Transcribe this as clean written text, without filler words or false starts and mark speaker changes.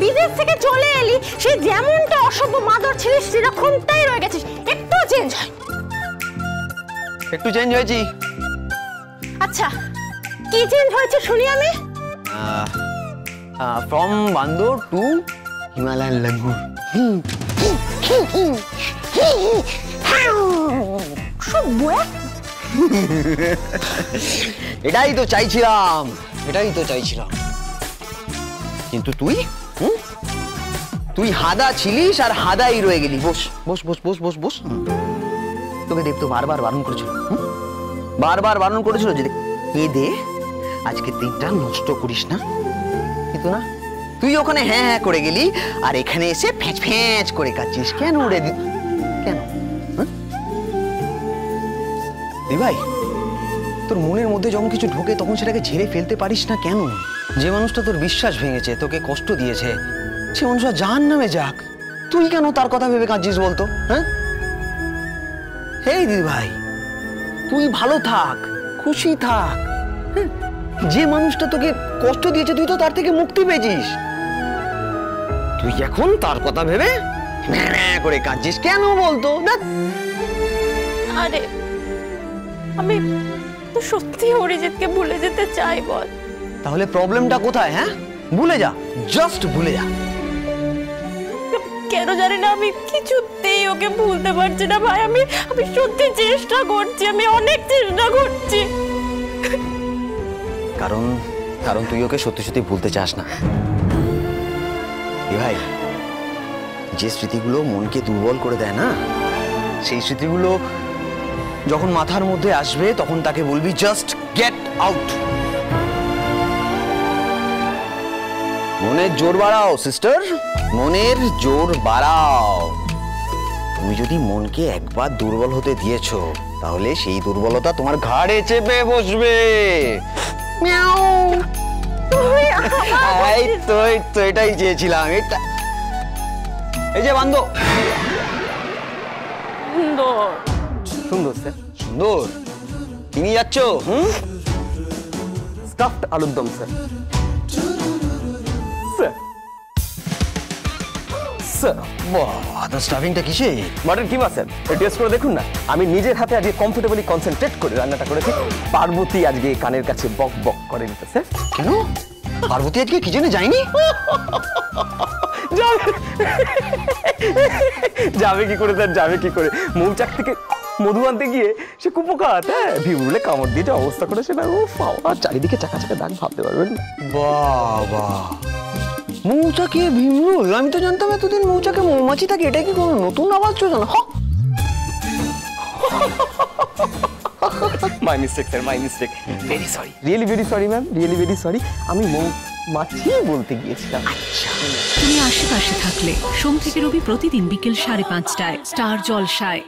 Speaker 1: বিদেশ থেকে চলে এলি, সেই যেমনটা অসভ্য মাদর ছিলিস সেরকমটাই রয়ে গেছিস, একটু চেঞ্জ হয়?
Speaker 2: একটু চেঞ্জ হয়েছি।
Speaker 1: আচ্ছা, কি চেঞ্জ হয়েছে শুনি আমি?
Speaker 2: ফ্রম বান্দর টু হিমালয়ান লাঙ্গুর। এটাই তো চাইছিলাম, কিন্তু তুই তুই হাদা ছিলিস আর হাদাই রয়ে গেলি। বস বস বস বস বস বস। তোকে দেব তো বারবার বারণ করেছিল যে কেঁদে আজকে দিনটা নষ্ট করিস না, কিন্তু না, তুই ওখানে হ্যাঁ হ্যাঁ করে গেলি আর এখানে এসে ফ্যাঁচ ফ্যাঁচ করে কাচ্ছিস। কেন রে? কেন ভাই? তোর মনের মধ্যে যখন কিছু ঢোকে তখন সেটাকে ঝেড়ে ফেলতে পারিস না কেন? যে মানুষটা তোর বিশ্বাস ভেঙেছে, তোকে কষ্ট দিয়েছে, সে মানুষটা জাহান্নামে যাক, তুই কেন তার কথা ভেবে কাঁদছিস বলতো? হ্যাঁ, এই দিদি ভাই, তুই ভালো থাক, খুশি থাক। যে মানুষটা তোকে কষ্ট দিয়েছে তুই তো তার থেকে মুক্তি পেয়েছিস, তুই এখন তার কথা ভেবে করে কাঁদছিস কেন বলতো?
Speaker 1: আরে আমি তো সত্যি অরিজিৎকে ভুলে যেতে চাই। বল
Speaker 2: তাহলে প্রবলেমটা কোথায়? হ্যাঁ, ভুলে যা, জাস্ট ভুলে যা।
Speaker 1: কেন জানি না, আমি কিছুতেই ওকে ভুলতে পারছি না ভাই। আমি সত্যি চেষ্টা করছি, আমি অনেক চেষ্টা করছি।
Speaker 2: কারণ তুই ওকে সত্যি সত্যি ভুলতে চাস না ভাই। যে স্মৃতিগুলো মনকে দুর্বল করে দেয় না, সেই স্মৃতিগুলো যখন মাথার মধ্যে আসবে তখন তাকে বলবি জাস্ট গেট আউট। মনের জোর বাড়াও সিস্টার, মনের জোর বাড়াও। তুমি যদি মনকে একবার দুর্বল হতে দিয়েছো তাহলে সেই দুর্বলতা তোমার ঘাড়ে চেপে বসবে। এই তো এটাই চেয়েছিলাম। এই যে বান্ধব,
Speaker 3: সুন্দর স্যার,
Speaker 2: সুন্দর। তুমি যাচ্ছ?
Speaker 3: স্টাফড আলুর দম স্যার।
Speaker 2: স্টাফিংটা কিসে?
Speaker 3: মাটন কিমা স্যার, টেস্ট করে দেখুন না। আমি নিজের হাতে আজকে কমফোর্টেবলি কনসেন্ট্রেট করে রান্নাটা করেছি। পার্বতী আজকে কানের কাছে বক বক করে নিতে স্যার।
Speaker 2: কেন? পার্বতী আজকে কিচেনে যায়নি?
Speaker 3: যাবে কি করে স্যার, যাবে কি করে? মৌচাক থেকে মধু আনতে গিয়ে সে কুপোকাত, হ্যাঁ, ভিউলে কামড় দিয়ে অবস্থা করেছে না। ও বাবা, চারিদিকে চাকা চাকা দাগ, ভাবতে পারবেন না।
Speaker 2: বাবা, মৌচাকে ভীমরুল? আমি তো জানতাম এতদিন মৌচাকে মৌমাছি থাকে। এটা কি কোনো নতুন আওয়াজ জানো?
Speaker 3: My mistake sir, my mistake. Very sorry, really very sorry ma'am, really very sorry. আমি মৌমাছি বলতে গিয়েছিলাম।
Speaker 4: তুমি আশেপাশে থাকলে সোম থেকে রবি প্রতিদিন বিকেল 5:30টায় স্টার জলসায়।